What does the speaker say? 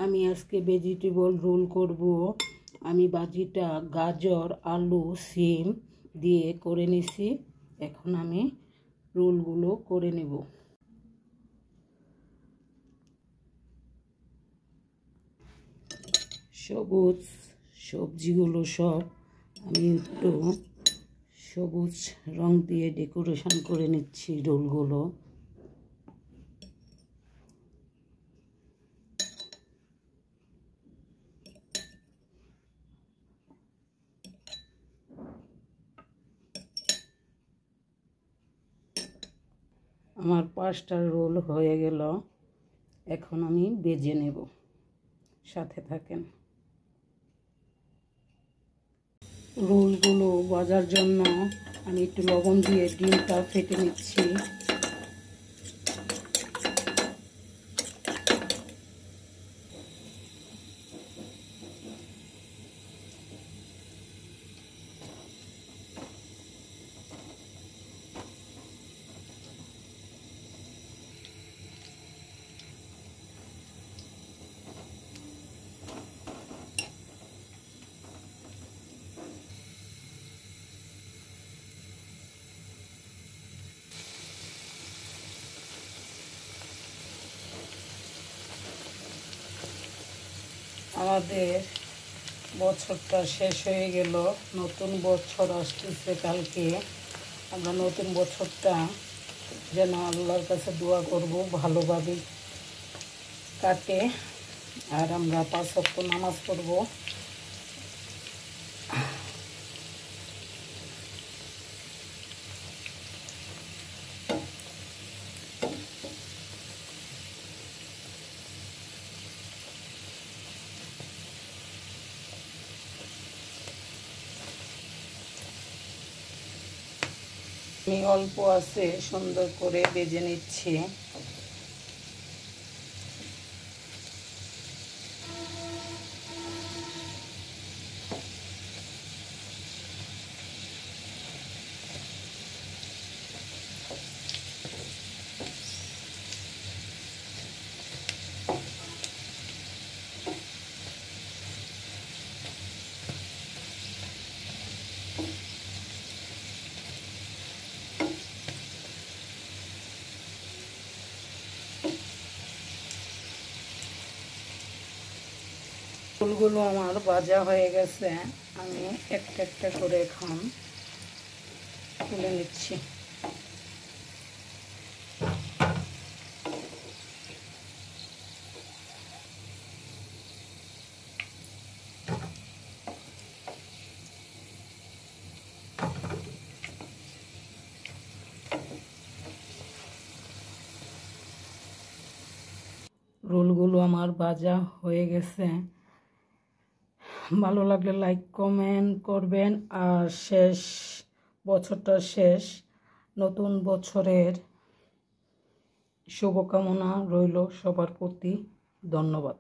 আমি আজকে vegetable roll করব। আমি ভাজিটা গাজর, আলু, সিম দিয়ে করে নিছি। এখন আমি রোলগুলো করে নেব। সবুজ সবজিগুলো সব আমি একটু সবুজ রং দিয়ে ডেকোরেশন করে নিচ্ছি রোলগুলো। আমার 5টা রোল হয়ে গেল। এখন আমি ভেজে নেব, সাথে থাকেন। রোলগুলো ভাজার জন্য আমি একটু লবণ দিয়ে ডিমটা ফেটে নিচ্ছি। আমাদের বছরটা শেষ হয়ে গেল, নতুন বছর আসতেছে কালকে। আমরা নতুন বছরটা যেন আল্লাহর কাছে দোয়া করব ভালোভাবে কাটে, আর আমরা 5 ওয়াক্ত নামাজ পড়ব। আমি অল্প আছে সুন্দর করে ভেজে নিচ্ছি। ফুলগুলো আমার ভাজা হয়ে গেছে। আমি একটা একটা করে এখন তুলে নিচ্ছি। রোলগুলো আমার ভাজা হয়ে গেছে। ভালো লাগলে লাইক কমেন্ট করবেন। আর বছরটা শেষ, নতুন বছরের শুভকামনা রইল সবার প্রতি। ধন্যবাদ।